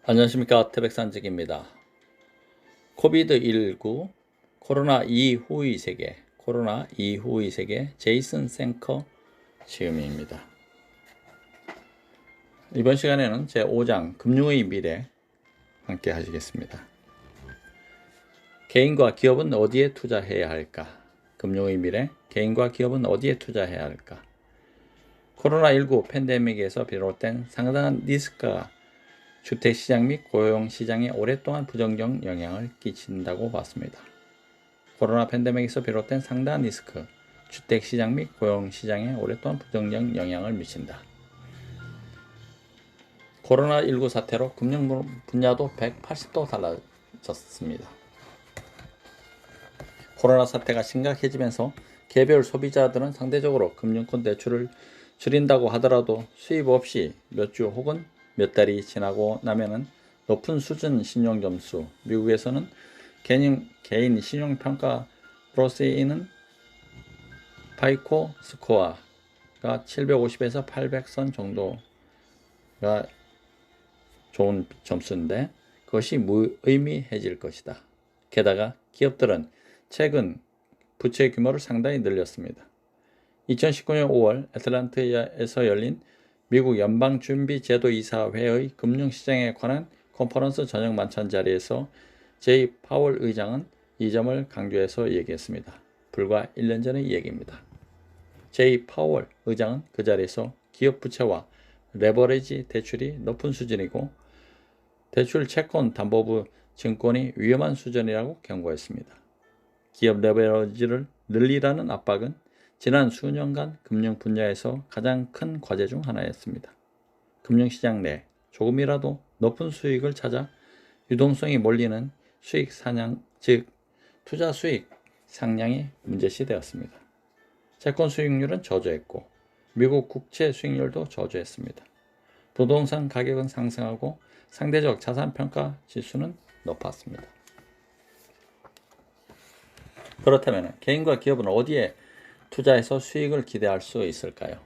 안녕하십니까. 태백산직입니다. 코비드19 코로나 이후의 세계 제이슨 생커 시음입니다. 이번 시간에는 제5장 금융의 미래 함께 하시겠습니다. 개인과 기업은 어디에 투자해야 할까? 금융의 미래, 개인과 기업은 어디에 투자해야 할까? 코로나19 팬데믹에서 비롯된 상당한 리스크가 주택시장 및 고용시장에 오랫동안 부정적 영향을 끼친다고 봤습니다. 코로나 팬데믹에서 비롯된 상당한 리스크, 주택시장 및 고용시장에 오랫동안 부정적 영향을 미친다. 코로나19 사태로 금융 분야도 180도 달라졌습니다. 코로나 사태가 심각해지면서 개별 소비자들은 상대적으로 금융권 대출을 줄인다고 하더라도 수입 없이 몇 주 혹은 몇 달이 지나고 나면은 높은 수준 신용점수, 미국에서는 개인 신용평가로 쓰이는 파이코 스코어가 750에서 800선 정도가 좋은 점수인데 그것이 무의미해질 것이다. 게다가 기업들은 최근 부채 규모를 상당히 늘렸습니다. 2019년 5월 애틀랜타에서 열린 미국 연방준비제도이사회의 금융시장에 관한 컨퍼런스 저녁 만찬 자리에서 제이 파월 의장은 이 점을 강조해서 얘기했습니다. 불과 1년 전의 얘기입니다. 제이 파월 의장은 그 자리에서 기업 부채와 레버리지 대출이 높은 수준이고 대출 채권 담보부 증권이 위험한 수준이라고 경고했습니다. 기업 레버리지를 늘리라는 압박은 지난 수년간 금융 분야에서 가장 큰 과제 중 하나였습니다. 금융시장 내 조금이라도 높은 수익을 찾아 유동성이 몰리는 수익 사냥, 즉 투자 수익 상향이 문제시 되었습니다. 채권 수익률은 저조했고 미국 국채 수익률도 저조했습니다. 부동산 가격은 상승하고 상대적 자산평가 지수는 높았습니다. 그렇다면 개인과 기업은 어디에 투자해서 수익을 기대할 수 있을까요?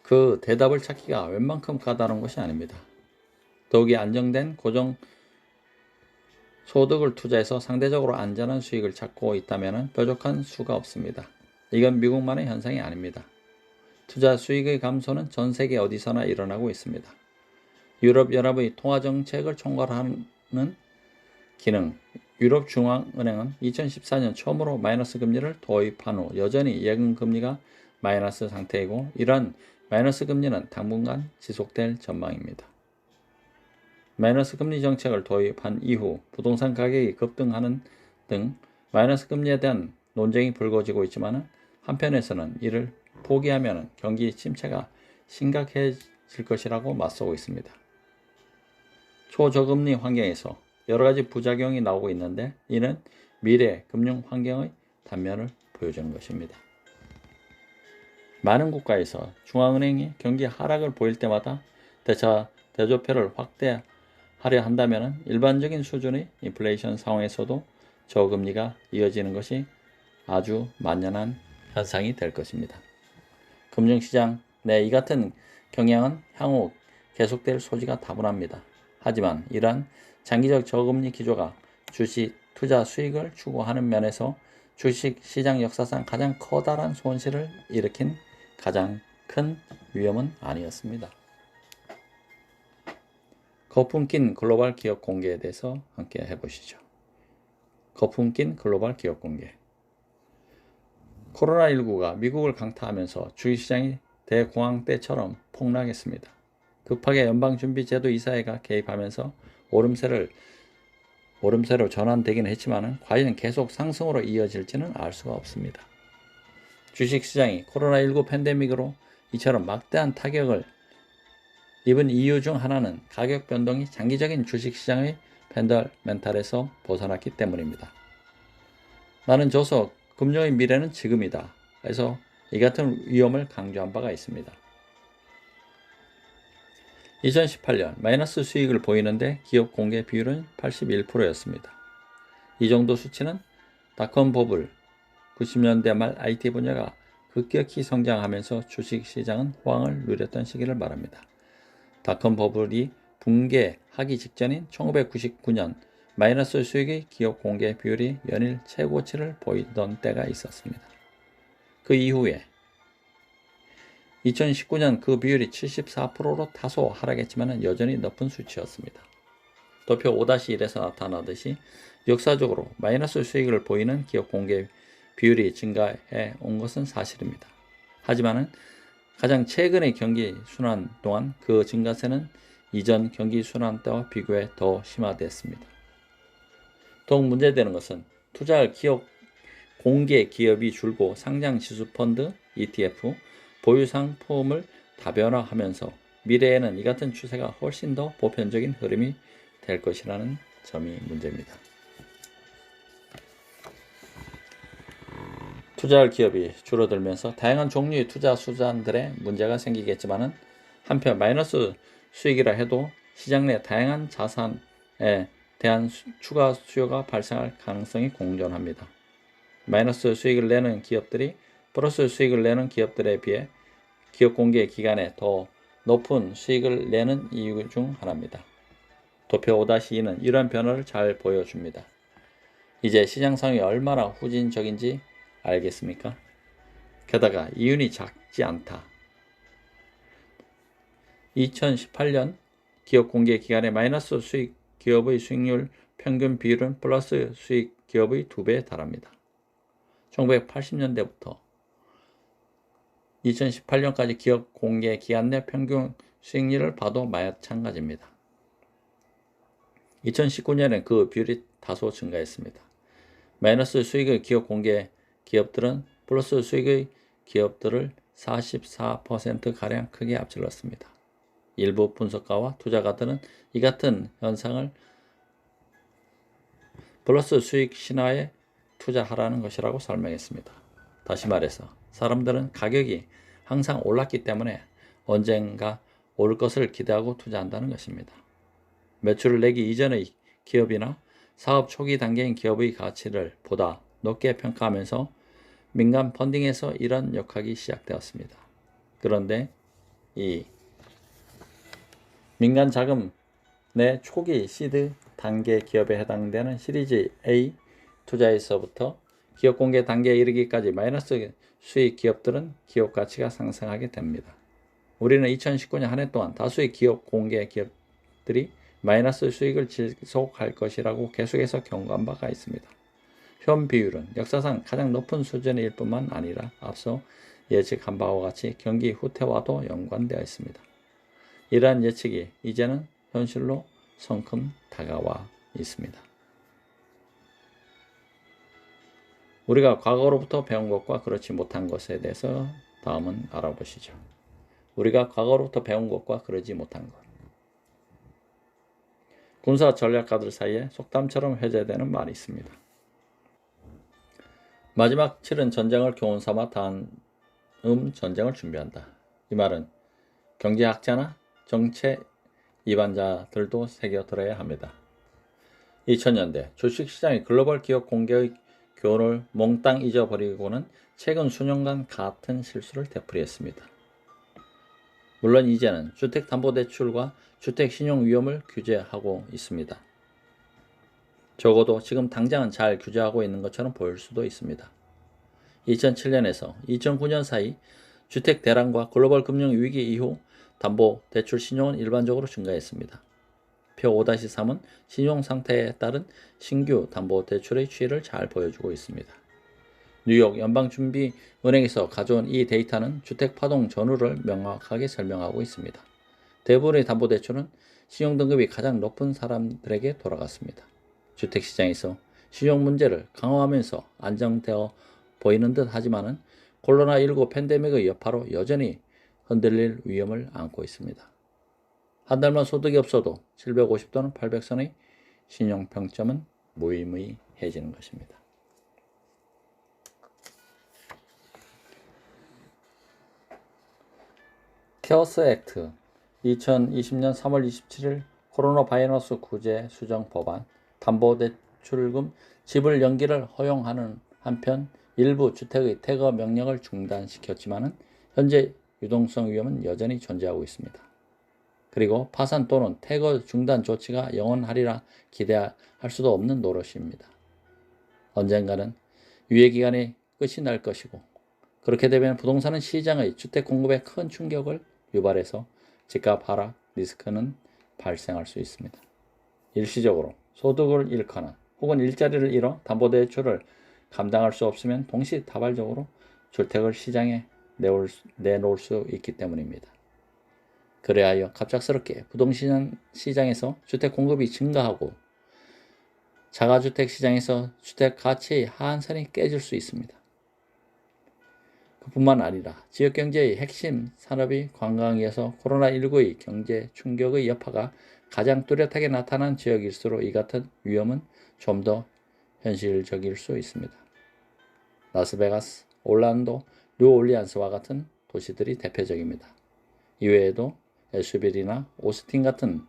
그 대답을 찾기가 웬만큼 까다로운 것이 아닙니다. 더욱이 안정된 고정 소득을 투자해서 상대적으로 안전한 수익을 찾고 있다면 뾰족한 수가 없습니다. 이건 미국만의 현상이 아닙니다. 투자 수익의 감소는 전 세계 어디서나 일어나고 있습니다. 유럽연합의 통화정책을 총괄하는 기능, 유럽중앙은행은 2014년 처음으로 마이너스 금리를 도입한 후 여전히 예금 금리가 마이너스 상태이고 이러한 마이너스 금리는 당분간 지속될 전망입니다. 마이너스 금리 정책을 도입한 이후 부동산 가격이 급등하는 등 마이너스 금리에 대한 논쟁이 불거지고 있지만 한편에서는 이를 포기하면 경기 침체가 심각해질 것이라고 맞서고 있습니다. 초저금리 환경에서 여러 가지 부작용이 나오고 있는데 이는 미래 금융 환경의 단면을 보여주는 것입니다. 많은 국가에서 중앙은행이 경기 하락을 보일 때마다 대조표를 확대하려 한다면 일반적인 수준의 인플레이션 상황에서도 저금리가 이어지는 것이 아주 만연한 현상이 될 것입니다. 금융시장 내 이 같은 경향은 향후 계속될 소지가 다분합니다. 하지만 이러한 장기적 저금리 기조가 주식 투자 수익을 추구하는 면에서 주식 시장 역사상 가장 커다란 손실을 일으킨 가장 큰 위험은 아니었습니다. 거품 낀 글로벌 기업 공개에 대해서 함께 해보시죠. 거품 낀 글로벌 기업 공개. 코로나19가 미국을 강타하면서 주식시장이 대공황 때처럼 폭락했습니다. 급하게 연방준비제도이사회가 개입하면서 오름세로 전환되긴 했지만 과연 계속 상승으로 이어질지는 알 수가 없습니다. 주식시장이 코로나19 팬데믹으로 이처럼 막대한 타격을 입은 이유 중 하나는 가격 변동이 장기적인 주식시장의 펀더멘탈에서 벗어났기 때문입니다. 나는 줘서 금융의 미래는 지금이다. 해서 이 같은 위험을 강조한 바가 있습니다. 2018년 마이너스 수익을 보이는데 기업 공개 비율은 81%였습니다. 이 정도 수치는 닷컴 버블, 90년대 말 IT 분야가 급격히 성장하면서 주식시장은 호황을 누렸던 시기를 말합니다. 닷컴 버블이 붕괴하기 직전인 1999년 마이너스 수익의 기업 공개 비율이 연일 최고치를 보이던 때가 있었습니다. 그 이후에 2019년 그 비율이 74%로 다소 하락했지만 여전히 높은 수치였습니다. 도표 5-1에서 나타나듯이 역사적으로 마이너스 수익을 보이는 기업 공개 비율이 증가해 온 것은 사실입니다. 하지만 가장 최근의 경기 순환 동안 그 증가세는 이전 경기 순환 때와 비교해 더 심화됐습니다. 더욱 문제되는 것은 투자할 기업 공개 기업이 줄고 상장 지수 펀드, ETF, 보유 상품을 다변화하면서 미래에는 이 같은 추세가 훨씬 더 보편적인 흐름이 될 것이라는 점이 문제입니다. 투자할 기업이 줄어들면서 다양한 종류의 투자 수단들에 문제가 생기겠지만 한편 마이너스 수익이라 해도 시장 내 다양한 자산에 대한 추가 수요가 발생할 가능성이 공존합니다. 마이너스 수익을 내는 기업들이 플러스 수익을 내는 기업들에 비해 기업 공개 기간에 더 높은 수익을 내는 이유 중 하나입니다. 도표 5-2는 이런 변화를 잘 보여줍니다. 이제 시장 상황이 얼마나 후진적인지 알겠습니까? 게다가 이윤이 작지 않다. 2018년 기업 공개 기간에 마이너스 수익 기업의 수익률 평균 비율은 플러스 수익 기업의 2배에 달합니다. 1980년대부터 2018년까지 기업 공개 기간 내 평균 수익률을 봐도 마찬가지입니다. 2019년엔 그 비율이 다소 증가했습니다. 마이너스 수익의 기업 공개 기업들은 플러스 수익의 기업들을 44%가량 크게 앞질렀습니다. 일부 분석가와 투자가들은 이 같은 현상을 플러스 수익 신화에 투자하라는 것이라고 설명했습니다. 다시 말해서 사람들은 가격이 항상 올랐기 때문에 언젠가 오를 것을 기대하고 투자한다는 것입니다. 매출을 내기 이전의 기업이나 사업 초기 단계인 기업의 가치를 보다 높게 평가하면서 민간 펀딩에서 이런 역학이 시작되었습니다. 그런데 이 민간 자금 내 초기 시드 단계 기업에 해당되는 시리즈 A 투자에서부터 기업 공개 단계에 이르기까지 마이너스 수익 기업들은 기업 가치가 상승하게 됩니다. 우리는 2019년 한 해 동안 다수의 기업 공개 기업들이 마이너스 수익을 지속할 것이라고 계속해서 경고한 바가 있습니다. 현 비율은 역사상 가장 높은 수준일 뿐만 아니라 앞서 예측한 바와 같이 경기 후퇴와도 연관되어 있습니다. 이러한 예측이 이제는 현실로 성큼 다가와 있습니다. 우리가 과거로부터 배운 것과 그렇지 못한 것에 대해서 다음은 알아보시죠. 우리가 과거로부터 배운 것과 그러지 못한 것. 군사 전략가들 사이에 속담처럼 회자되는 말이 있습니다. 마지막 치른 전쟁을 교훈 삼아 다음 전쟁을 준비한다. 이 말은 경제학자나 정책 이반자들도 새겨들어야 합니다. 2000년대 주식시장의 글로벌 기업 공개의 교훈을 몽땅 잊어버리고는 최근 수년간 같은 실수를 되풀이했습니다. 물론 이제는 주택담보대출과 주택신용위험을 규제하고 있습니다. 적어도 지금 당장은 잘 규제하고 있는 것처럼 보일 수도 있습니다. 2007년에서 2009년 사이 주택 대란과 글로벌 금융 위기 이후 담보대출 신용은 일반적으로 증가했습니다. 표 5-3은 신용 상태에 따른 신규 담보대출의 추이를 잘 보여주고 있습니다. 뉴욕 연방준비은행에서 가져온 이 데이터는 주택 파동 전후를 명확하게 설명하고 있습니다. 대부분의 담보대출은 신용등급이 가장 높은 사람들에게 돌아갔습니다. 주택시장에서 신용 문제를 강화하면서 안정되어 보이는 듯 하지만은 코로나19 팬데믹의 여파로 여전히 흔들릴 위험을 안고 있습니다. 한 달만 소득이 없어도 750 또는 800선의 신용평점은 무의미해지는 것입니다. 케어스 액트 2020년 3월 27일 코로나 바이러스 구제 수정 법안 담보대출금 지불 연기를 허용하는 한편 일부 주택의 태거 명령을 중단시켰지만 현재 유동성 위험은 여전히 존재하고 있습니다. 그리고 파산 또는 퇴거 중단 조치가 영원하리라 기대할 수도 없는 노릇입니다. 언젠가는 유예기간이 끝이 날 것이고 그렇게 되면 부동산 시장의 주택 공급에 큰 충격을 유발해서 집값 하락 리스크는 발생할 수 있습니다. 일시적으로 소득을 잃거나 혹은 일자리를 잃어 담보대출을 감당할 수 없으면 동시다발적으로 주택을 시장에 내놓을 수 있기 때문입니다. 그래하여 갑작스럽게 부동산 시장에서 주택 공급이 증가하고 자가주택 시장에서 주택 가치의 하한선이 깨질 수 있습니다. 그뿐만 아니라 지역경제의 핵심 산업이 관광이어서 코로나19의 경제 충격의 여파가 가장 뚜렷하게 나타난 지역일수록 이 같은 위험은 좀 더 현실적일 수 있습니다. 라스베가스, 올란도, 뉴올리안스와 같은 도시들이 대표적입니다. 이외에도 에슈빌이나 오스틴 같은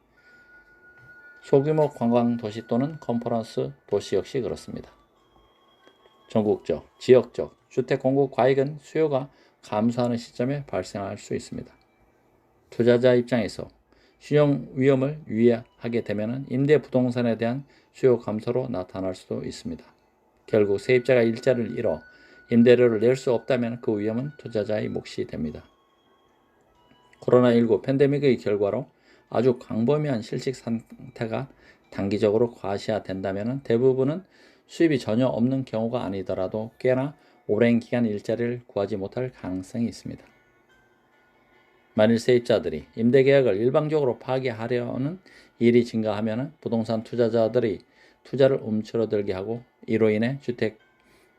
소규모 관광 도시 또는 컨퍼런스 도시 역시 그렇습니다. 전국적, 지역적 주택 공급 과잉은 수요가 감소하는 시점에 발생할 수 있습니다. 투자자 입장에서 신용 위험을 유의하게 되면 임대 부동산에 대한 수요 감소로 나타날 수도 있습니다. 결국 세입자가 일자리를 잃어 임대료를 낼 수 없다면 그 위험은 투자자의 몫이 됩니다. 코로나19 팬데믹의 결과로 아주 광범위한 실직 상태가 단기적으로 과시화된다면 대부분은 수입이 전혀 없는 경우가 아니더라도 꽤나 오랜 기간 일자리를 구하지 못할 가능성이 있습니다. 만일 세입자들이 임대계약을 일방적으로 파기하려는 일이 증가하면 부동산 투자자들이 투자를 움츠러들게 하고 이로 인해 주택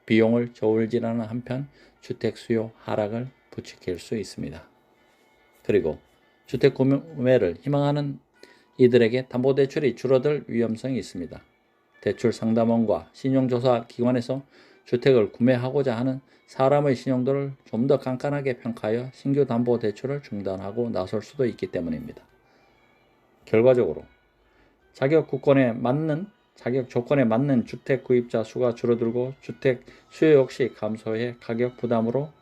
비용을 저울질하는 한편 주택 수요 하락을 부추길 수 있습니다. 그리고 주택 구매를 희망하는 이들에게 담보대출이 줄어들 위험성이 있습니다. 대출 상담원과 신용조사 기관에서 주택을 구매하고자 하는 사람의 신용도를 좀 더 깐깐하게 평가하여 신규 담보대출을 중단하고 나설 수도 있기 때문입니다. 결과적으로 자격 조건에 맞는 주택 구입자 수가 줄어들고 주택 수요 역시 감소해 가격 부담으로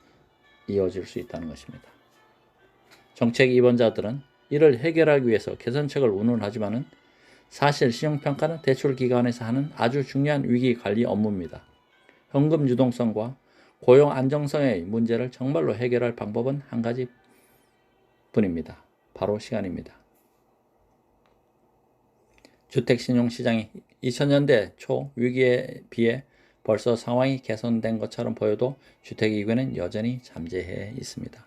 이어질 수 있다는 것입니다. 정책 입원자들은 이를 해결하기 위해서 개선책을 운운하지만 사실 신용평가는 대출기관에서 하는 아주 중요한 위기관리 업무입니다. 현금 유동성과 고용 안정성의 문제를 정말로 해결할 방법은 한 가지 뿐입니다. 바로 시간입니다. 주택신용시장이 2000년대 초 위기에 비해 벌써 상황이 개선된 것처럼 보여도 주택위기는 여전히 잠재해 있습니다.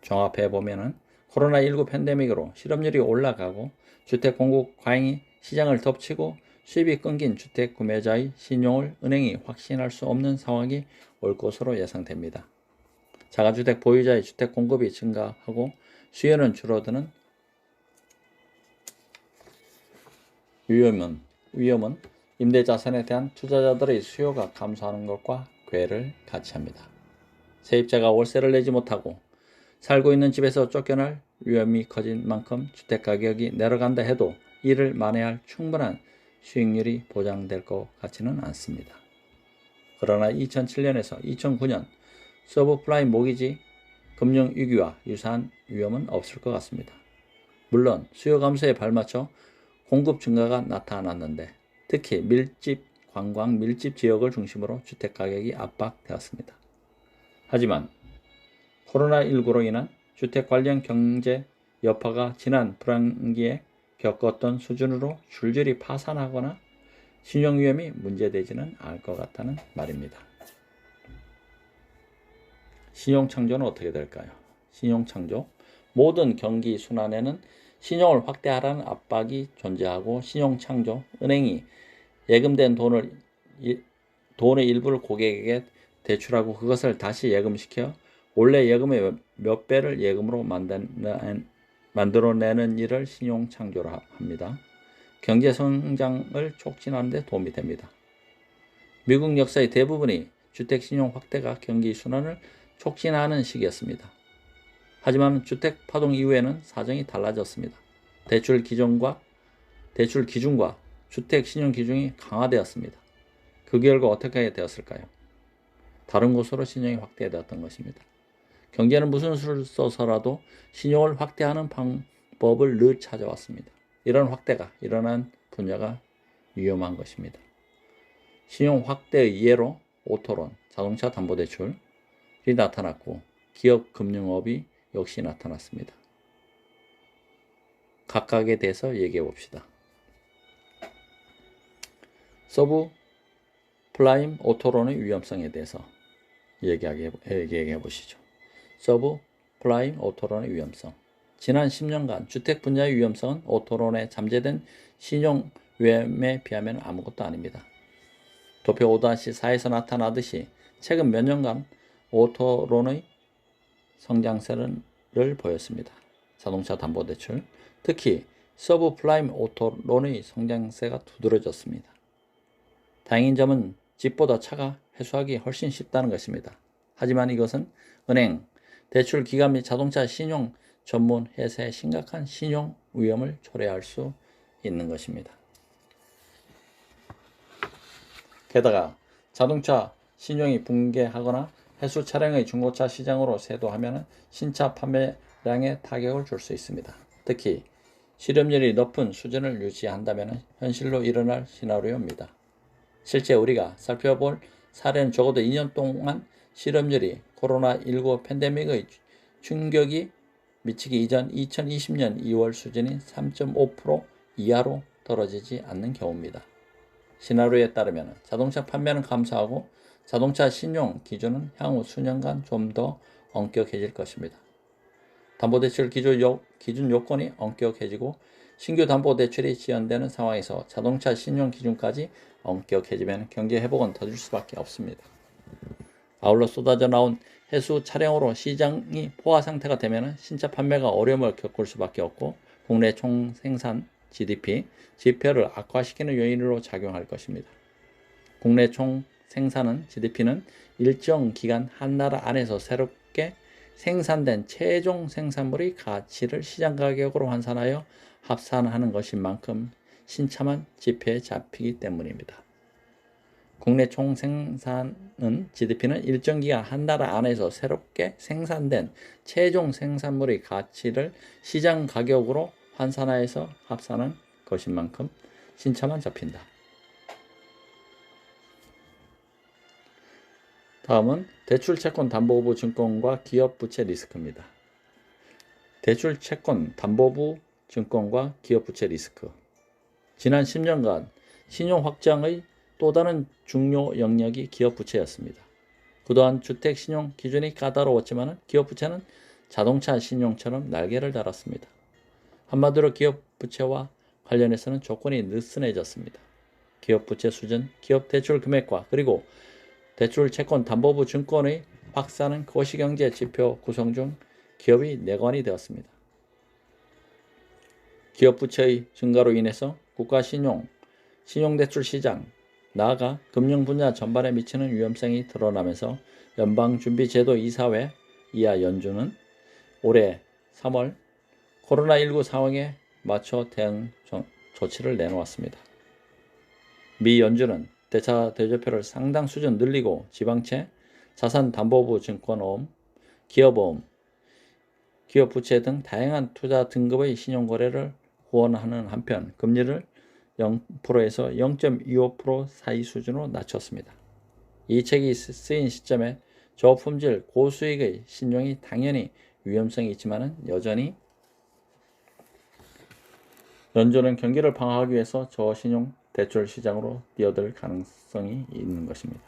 종합해보면 코로나19 팬데믹으로 실업률이 올라가고 주택 공급 과잉이 시장을 덮치고 수입이 끊긴 주택 구매자의 신용을 은행이 확신할 수 없는 상황이 올 것으로 예상됩니다. 자가주택 보유자의 주택 공급이 증가하고 수요는 줄어드는 위험은 임대자산에 대한 투자자들의 수요가 감소하는 것과 궤를 같이 합니다. 세입자가 월세를 내지 못하고 살고 있는 집에서 쫓겨날 위험이 커진 만큼 주택가격이 내려간다 해도 이를 만회할 충분한 수익률이 보장될 것 같지는 않습니다. 그러나 2007년에서 2009년 서브프라임 모기지 금융위기와 유사한 위험은 없을 것 같습니다. 물론 수요 감소에 발맞춰 공급 증가가 나타났는데 특히 관광 밀집 지역을 중심으로 주택가격이 압박되었습니다. 하지만 코로나19로 인한 주택 관련 경제 여파가 지난 불황기에 겪었던 수준으로 줄줄이 파산하거나 신용 위험이 문제되지는 않을 것 같다는 말입니다. 신용창조는 어떻게 될까요? 신용창조. 모든 경기 순환에는 신용을 확대하라는 압박이 존재하고 신용창조, 은행이 예금된 돈의 일부를 고객에게 대출하고 그것을 다시 예금시켜 원래 예금의 몇 배를 예금으로 만들어내는 일을 신용창조로 합니다. 경제 성장을 촉진하는 데 도움이 됩니다. 미국 역사의 대부분이 주택 신용 확대가 경기 순환을 촉진하는 시기였습니다. 하지만 주택 파동 이후에는 사정이 달라졌습니다. 대출 기준과 주택 신용 기준이 강화되었습니다. 그 결과 어떻게 되었을까요? 다른 곳으로 신용이 확대되었던 것입니다. 경제는 무슨 수를 써서라도 신용을 확대하는 법을 늘 찾아왔습니다. 이런 확대가 일어난 분야가 위험한 것입니다. 신용 확대의 예로 오토론, 자동차 담보대출이 나타났고 기업 금융업이 역시 나타났습니다. 각각에 대해서 얘기해 봅시다. 서브 프라임 오토론의 위험성에 대해서 얘기해 보시죠. 서브 프라임 오토론의 위험성. 지난 10년간 주택 분야의 위험성은 오토론에 잠재된 신용 위험에 비하면 아무것도 아닙니다. 도표 5-4에서 나타나듯이 최근 몇 년간 오토론의 성장세를 보였습니다. 자동차 담보대출, 특히 서브프라임 오토론의 성장세가 두드러졌습니다. 다행인 점은 집보다 차가 회수하기 훨씬 쉽다는 것입니다. 하지만 이것은 은행, 대출 기관 및 자동차 신용 전문 회사의 심각한 신용 위험을 초래할 수 있는 것입니다. 게다가 자동차 신용이 붕괴하거나 해수 차량의 중고차 시장으로 쇄도하면 신차 판매량에 타격을 줄 수 있습니다. 특히 실업률이 높은 수준을 유지한다면 현실로 일어날 시나리오입니다. 실제 우리가 살펴볼 사례는 적어도 2년 동안 실업률이 코로나19 팬데믹의 충격이 미치기 이전 2020년 2월 수준인 3.5% 이하로 떨어지지 않는 경우입니다. 시나리오에 따르면 자동차 판매는 감소하고 자동차 신용 기준은 향후 수년간 좀 더 엄격해질 것입니다. 담보대출 기준 요건이 엄격해지고 신규 담보대출이 지연되는 상황에서 자동차 신용 기준까지 엄격해지면 경제 회복은 더딜 수밖에 없습니다. 아울러 쏟아져 나온 해수 차량으로 시장이 포화 상태가 되면 신차 판매가 어려움을 겪을 수밖에 없고 국내 총생산 GDP 지표를 악화시키는 요인으로 작용할 것입니다. 국내 총생산은 GDP는 일정 기간 한 나라 안에서 새롭게 생산된 최종 생산물의 가치를 시장 가격으로 환산하여 합산하는 것인 만큼 신차만 지표에 잡히기 때문입니다. 국내 총생산은 GDP는 일정 기간 한 나라 안에서 새롭게 생산된 최종 생산물의 가치를 시장 가격으로 환산하여서 합산한 것인 만큼 신차만 잡힌다. 다음은 대출채권 담보부 증권과 기업 부채 리스크입니다. 대출채권 담보부 증권과 기업 부채 리스크. 지난 10년간 신용 확장의 또 다른 중요 영역이 기업 부채였습니다. 그동안 주택 신용 기준이 까다로웠지만 기업 부채는 자동차 신용처럼 날개를 달았습니다. 한마디로 기업 부채와 관련해서는 조건이 느슨해졌습니다. 기업 부채 수준, 기업 대출 금액과 그리고 대출 채권 담보부 증권의 확산은 거시경제 지표 구성 중 기업이 내관이 되었습니다. 기업 부채의 증가로 인해서 국가 신용대출 시장, 나아가 금융 분야 전반에 미치는 위험성이 드러나면서 연방준비제도 이사회 이하 연준은 올해 3월 코로나19 상황에 맞춰 대응 조치를 내놓았습니다. 미 연준은 대차 대조표를 상당 수준 늘리고 지방채, 자산담보부 증권어음, 기업어음, 기업부채 등 다양한 투자 등급의 신용거래를 후원하는 한편 금리를 0%에서 0.25% 사이 수준으로 낮췄습니다. 이 책이 쓰인 시점에 저품질 고수익의 신용이 당연히 위험성이 있지만 여전히 연준은 경기를 방어하기 위해서 저신용 대출 시장으로 뛰어들 가능성이 있는 것입니다.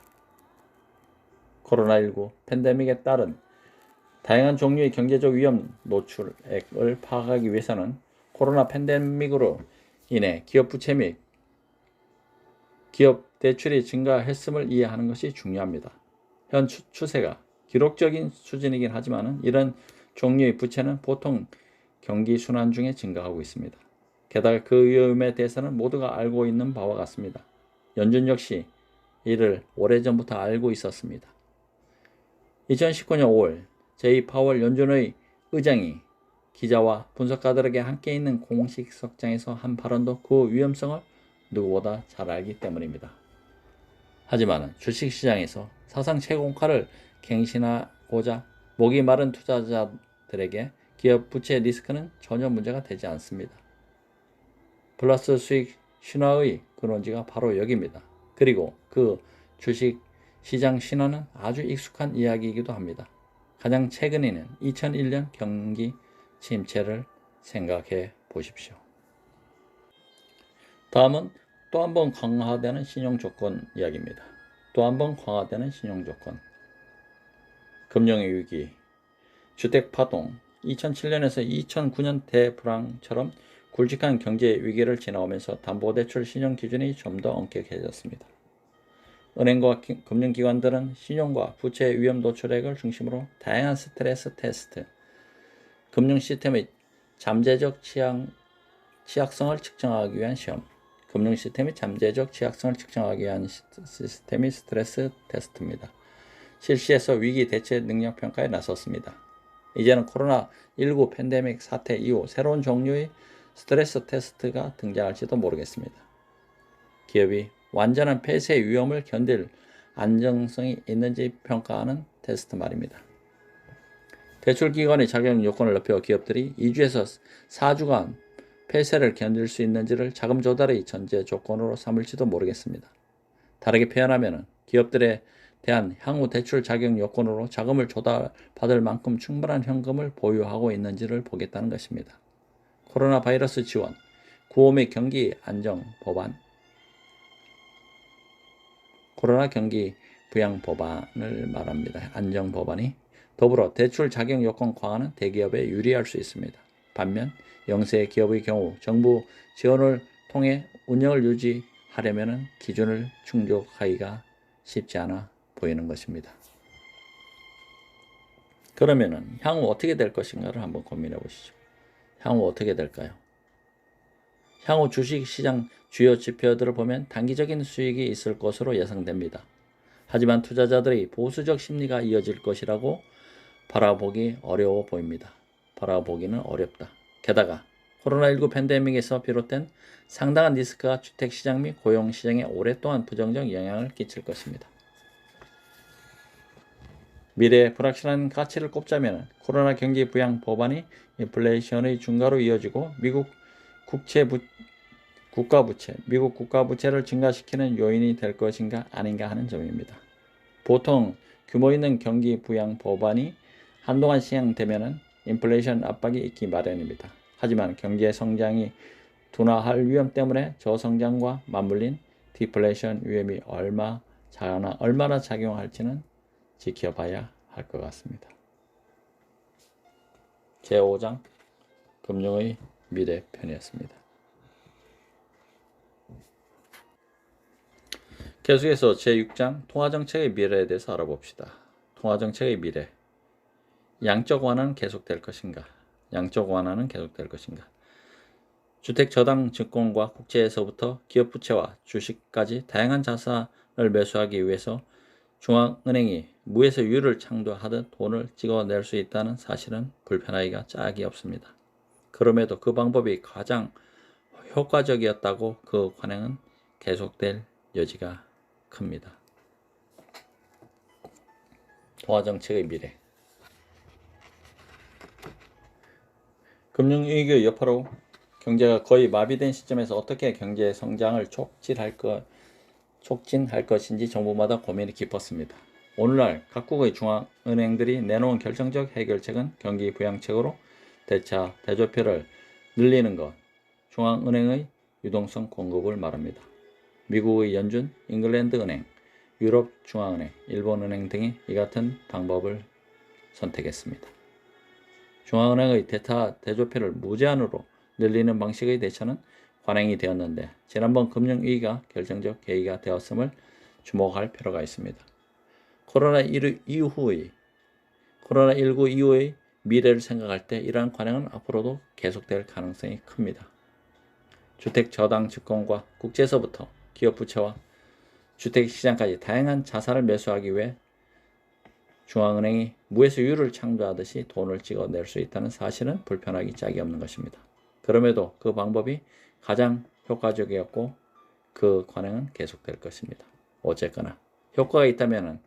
코로나19 팬데믹에 따른 다양한 종류의 경제적 위험 노출액을 파악하기 위해서는 코로나 팬데믹으로 인해 기업 부채 및 기업 대출이 증가했음을 이해하는 것이 중요합니다. 현 추세가 기록적인 수준이긴 하지만 이런 종류의 부채는 보통 경기 순환 중에 증가하고 있습니다. 게다가 그 위험에 대해서는 모두가 알고 있는 바와 같습니다. 연준 역시 이를 오래전부터 알고 있었습니다. 2019년 5월 제이 파월 연준의 의장이 기자와 분석가들에게 함께 있는 공식 석장에서 한 발언도 그 위험성을 누구보다 잘 알기 때문입니다. 하지만 주식시장에서 사상 최고가를 갱신하고자 목이 마른 투자자들에게 기업 부채 리스크는 전혀 문제가 되지 않습니다. 플러스 수익 신화의 근원지가 바로 여기입니다. 그리고 그 주식 시장 신화는 아주 익숙한 이야기이기도 합니다. 가장 최근에는 2001년 경기 침체를 생각해 보십시오. 다음은 또 한 번 강화되는 신용조건 이야기입니다. 또 한 번 강화되는 신용조건. 금융의 위기, 주택파동, 2007년에서 2009년 대불황처럼 굵직한 경제 위기를 지나오면서 담보대출 신용기준이 좀 더 엄격해졌습니다. 은행과 금융기관들은 신용과 부채 위험 노출액을 중심으로 다양한 스트레스 테스트, 금융 시스템의 잠재적 취약성을 측정하기 위한 시험, 금융 시스템의 잠재적 취약성을 측정하기 위한 시스템이 스트레스 테스트입니다. 실시해서 위기 대처 능력 평가에 나섰습니다. 이제는 코로나19 팬데믹 사태 이후 새로운 종류의 스트레스 테스트가 등장할지도 모르겠습니다. 기업이 완전한 폐쇄 위험을 견딜 안정성이 있는지 평가하는 테스트 말입니다. 대출기관의 자격 요건을 높여 기업들이 2주에서 4주간 폐쇄를 견딜 수 있는지를 자금 조달의 전제 조건으로 삼을지도 모르겠습니다. 다르게 표현하면 기업들에 대한 향후 대출 자격 요건으로 자금을 조달받을 만큼 충분한 현금을 보유하고 있는지를 보겠다는 것입니다. 코로나 바이러스 지원, 구호의 경기 안정 법안, 코로나 경기 부양 법안을 말합니다. 안정 법안이 더불어 대출 자격 요건 강화는 대기업에 유리할 수 있습니다. 반면 영세 기업의 경우 정부 지원을 통해 운영을 유지하려면 기준을 충족하기가 쉽지 않아 보이는 것입니다. 그러면 향후 어떻게 될 것인가를 한번 고민해 보시죠. 향후 어떻게 될까요? 향후 주식시장 주요 지표들을 보면 단기적인 수익이 있을 것으로 예상됩니다. 하지만 투자자들의 보수적 심리가 이어질 것이라고 바라보기 어려워 보입니다. 바라보기는 어렵다. 게다가 코로나19 팬데믹에서 비롯된 상당한 리스크가 주택시장 및 고용시장에 오랫동안 부정적 영향을 끼칠 것입니다. 미래의 불확실한 가치를 꼽자면 코로나 경기 부양 법안이 인플레이션의 증가로 이어지고 미국 국가부채를 증가시키는 요인이 될 것인가 아닌가 하는 점입니다. 보통 규모 있는 경기 부양 법안이 한동안 시행되면 인플레이션 압박이 있기 마련입니다. 하지만 경제 성장이 둔화할 위험 때문에 저성장과 맞물린 디플레이션 위험이 얼마나 작용할지는 지켜봐야 할 것 같습니다. 제5장 금융의 미래 편이었습니다. 계속해서 제6장 통화정책의 미래에 대해서 알아봅시다. 통화정책의 미래. 양적 완화는 계속될 것인가? 양적 완화는 계속될 것인가? 주택 저당 증권과 국채에서부터 기업 부채와 주식까지 다양한 자산을 매수하기 위해서 중앙은행이 무에서 유를 창조하듯 돈을 찍어낼 수 있다는 사실은 불편하기가 짝이 없습니다. 그럼에도 그 방법이 가장 효과적이었다고 그 관행은 계속될 여지가 큽니다. 통화정책의 미래. 금융위기의 여파로 경제가 거의 마비된 시점에서 어떻게 경제 성장을 촉진할 것인지 정부마다 고민이 깊었습니다. 오늘날 각국의 중앙은행들이 내놓은 결정적 해결책은 경기 부양책으로 대조표를 늘리는 것, 중앙은행의 유동성 공급을 말합니다. 미국의 연준, 잉글랜드 은행, 유럽 중앙은행, 일본 은행 등이 이 같은 방법을 선택했습니다. 중앙은행의 대조표를 무제한으로 늘리는 방식의 대처는 관행이 되었는데 지난번 금융위기가 결정적 계기가 되었음을 주목할 필요가 있습니다. 코로나19 이후의 미래를 생각할 때 이러한 관행은 앞으로도 계속될 가능성이 큽니다. 주택 저당 증권과 국채에서부터 기업 부채와 주택시장까지 다양한 자산을 매수하기 위해 중앙은행이 무에서 유를 창조하듯이 돈을 찍어낼 수 있다는 사실은 불편하기 짝이 없는 것입니다. 그럼에도 그 방법이 가장 효과적이었고 그 관행은 계속될 것입니다. 어쨌거나 효과가 있다면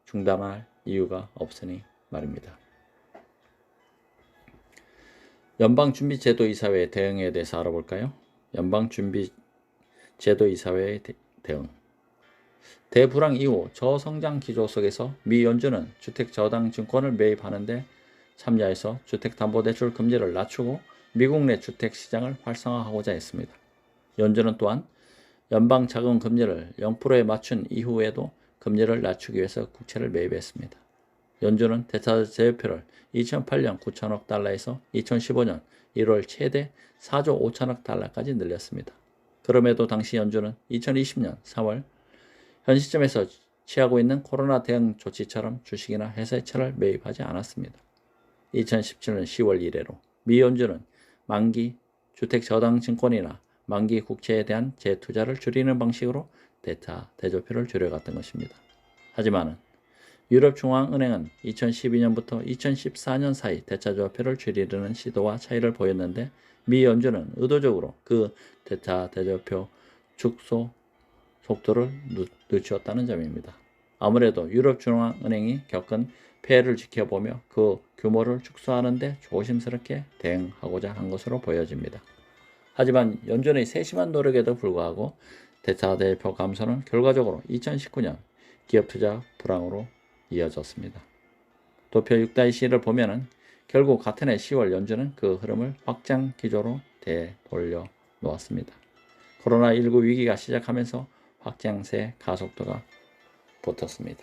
중단할 이유가 없으니 말입니다. 연방준비제도이사회의 대응에 대해서 알아볼까요? 연방준비제도이사회의 대응. 대불황 이후 저성장 기조 속에서 미 연준은 주택저당증권을 매입하는데 참여해서 주택담보대출 금리를 낮추고 미국 내 주택시장을 활성화하고자 했습니다. 연준은 또한 연방자금금리를 0%에 맞춘 이후에도 금리를 낮추기 위해서 국채를 매입했습니다. 연준은 대차 제휴표를 2008년 9천억 달러에서 2015년 1월 최대 4조 5천억 달러까지 늘렸습니다. 그럼에도 당시 연준은 2020년 3월 현 시점에서 취하고 있는 코로나 대응 조치처럼 주식이나 회사채를 매입하지 않았습니다. 2017년 10월 이래로 미 연준은 만기 주택저당증권이나 만기 국채에 대한 재투자를 줄이는 방식으로 대차 대조표를 줄여갔던 것입니다. 하지만 유럽중앙은행은 2012년부터 2014년 사이 대차조표를 줄이려는 시도와 차이를 보였는데 미 연준은 의도적으로 그 대차 대조표 축소 속도를 늦추었다는 점입니다. 아무래도 유럽중앙은행이 겪은 폐해를 지켜보며 그 규모를 축소하는 데 조심스럽게 대응하고자 한 것으로 보여집니다. 하지만 연준의 세심한 노력에도 불구하고 대차 대표 감소는 결과적으로 2019년 기업투자 불황으로 이어졌습니다. 도표 6-C를 보면은 결국 같은 해 10월 연준은 그 흐름을 확장 기조로 되돌려 놓았습니다. 코로나19 위기가 시작하면서 확장세 가속도가 붙었습니다.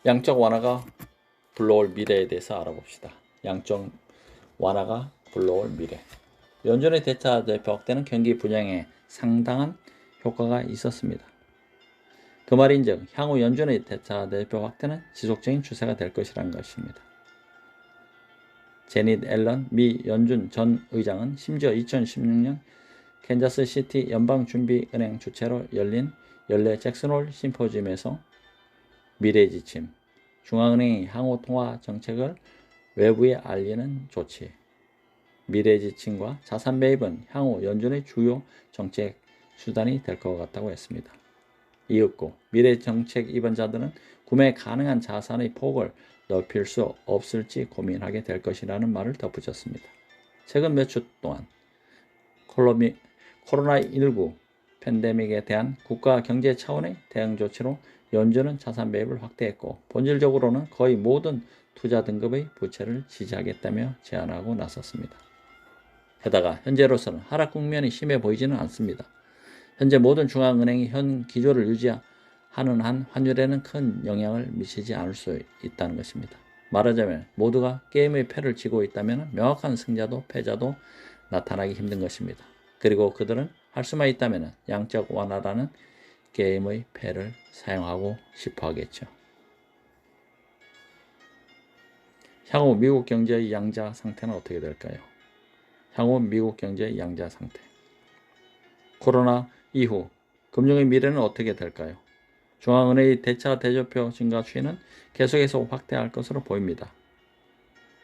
양적 완화가 불러올 미래에 대해서 알아봅시다. 양적 완화가 불러올 미래. 연준의 대차 대표 확대는 경기 부양에 상당한 효과가 있었습니다. 그 말인즉 향후 연준의 대차 대표 확대는 지속적인 추세가 될 것이라는 것입니다. 제닛 앨런 미 연준 전 의장은 심지어 2016년 캔자스시티 연방준비은행 주최로 열린 연례 잭슨홀 심포지엄에서 미래 지침, 중앙은행이 향후 통화 정책을 외부에 알리는 조치, 미래 지침과 자산 매입은 향후 연준의 주요 정책 수단이 될 것 같다고 했습니다. 이윽고 미래 정책 입안자들은 구매 가능한 자산의 폭을 넓힐 수 없을지 고민하게 될 것이라는 말을 덧붙였습니다. 최근 몇 주 동안 코로나19 팬데믹에 대한 국가 경제 차원의 대응 조치로 연준은 자산 매입을 확대했고 본질적으로는 거의 모든 투자 등급의 부채를 지지하겠다며 제안하고 나섰습니다. 게다가 현재로서는 하락 국면이 심해 보이지는 않습니다. 현재 모든 중앙은행이 현 기조를 유지하는 한 환율에는 큰 영향을 미치지 않을 수 있다는 것입니다. 말하자면 모두가 게임의 패를 쥐고 있다면 명확한 승자도 패자도 나타나기 힘든 것입니다. 그리고 그들은 할 수만 있다면 양적 완화라는 게임의 패를 사용하고 싶어 하겠죠. 향후 미국 경제의 양자 상태는 어떻게 될까요? 향후 미국 경제의 양자 상태. 코로나 이후 금융의 미래는 어떻게 될까요? 중앙은행의 대차 대조표 증가 추이는 계속해서 확대할 것으로 보입니다.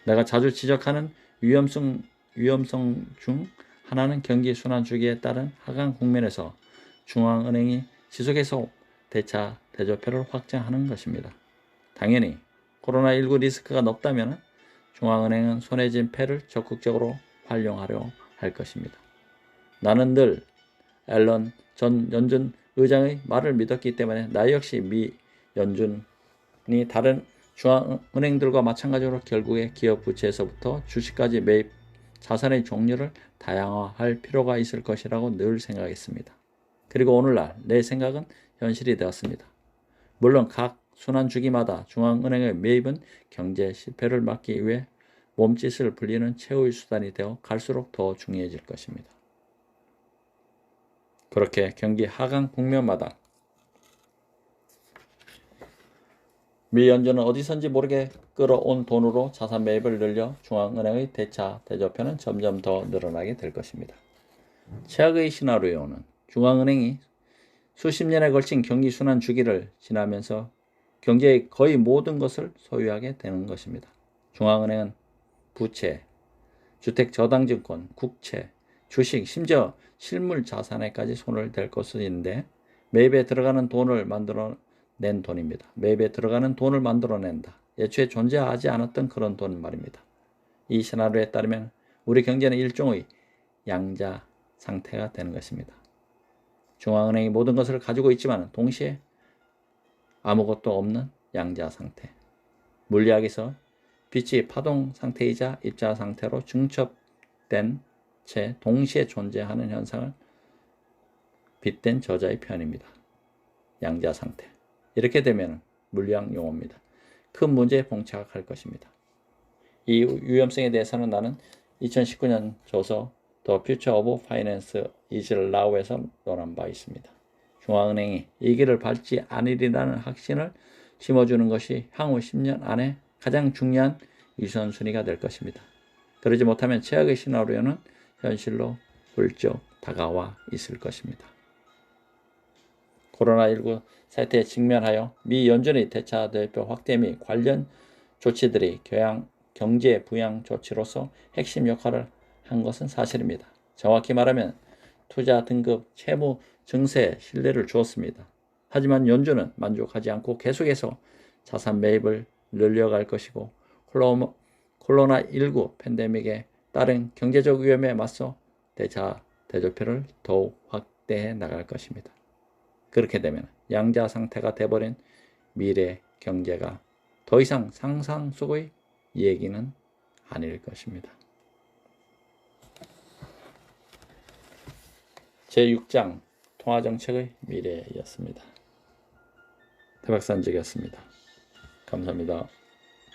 내가 자주 지적하는 위험성 중 하나는 경기 순환 주기에 따른 하강 국면에서 중앙은행이 지속해서 대차 대조표를 확장하는 것입니다. 당연히 코로나19 리스크가 높다면 중앙은행은 손해진 패를 적극적으로 활용하려 할 것입니다. 나는 늘 앨런 전 연준 의장의 말을 믿었기 때문에 나 역시 미 연준이 다른 중앙은행들과 마찬가지로 결국에 기업 부채에서부터 주식까지 매입 자산의 종류를 다양화할 필요가 있을 것이라고 늘 생각했습니다. 그리고 오늘날 내 생각은 현실이 되었습니다. 물론 각 순환주기마다 중앙은행의 매입은 경제 실패를 막기 위해 몸짓을 불리는 최후의 수단이 되어 갈수록 더 중요해질 것입니다. 그렇게 경기 하강 국면마다 미 연준은 어디선지 모르게 끌어온 돈으로 자산 매입을 늘려 중앙은행의 대차 대조표는 점점 더 늘어나게 될 것입니다. 최악의 시나리오는 중앙은행이 수십 년에 걸친 경기 순환 주기를 지나면서 경제의 거의 모든 것을 소유하게 되는 것입니다. 중앙은행은 부채, 주택저당증권, 국채, 주식, 심지어 실물 자산에까지 손을 댈 것인데 매입에 들어가는 돈을 만들어낸 돈입니다. 매입에 들어가는 돈을 만들어낸다. 예초에 존재하지 않았던 그런 돈 말입니다. 이 시나리오에 따르면 우리 경제는 일종의 양자 상태가 되는 것입니다. 중앙은행이 모든 것을 가지고 있지만 동시에 아무것도 없는 양자 상태. 물리학에서 빛이 파동 상태이자 입자 상태로 중첩된 채 동시에 존재하는 현상을 빗댄 저자의 표현입니다. 양자 상태. 이렇게 되면 물리학 용어입니다. 큰 문제에 봉착할 것입니다. 이 위험성에 대해서는 나는 2019년 저서 The Future of Finance is Now에서 논한 바 있습니다. 중앙은행이 이 길을 밟지 않으리라는 확신을 심어주는 것이 향후 10년 안에 가장 중요한 우선순위가 될 것입니다. 그러지 못하면 최악의 시나리오는 현실로 훌쩍 다가와 있을 것입니다. 코로나19 사태에 직면하여 미 연준의 대차 대표 확대 및 관련 조치들이 경제 부양 조치로서 핵심 역할을 한 것은 사실입니다. 정확히 말하면 투자 등급 채무 증세에 신뢰를 주었습니다. 하지만 연준은 만족하지 않고 계속해서 자산 매입을 늘려갈 것이고 코로나19 팬데믹에 따른 경제적 위험에 맞서 대차 대조표를 더욱 확대해 나갈 것입니다. 그렇게 되면 양자 상태가 돼버린 미래 경제가 더 이상 상상 속의 얘기는 아닐 것입니다. 제6장 통화정책의 미래였습니다. 대박산적이었습니다. 감사합니다.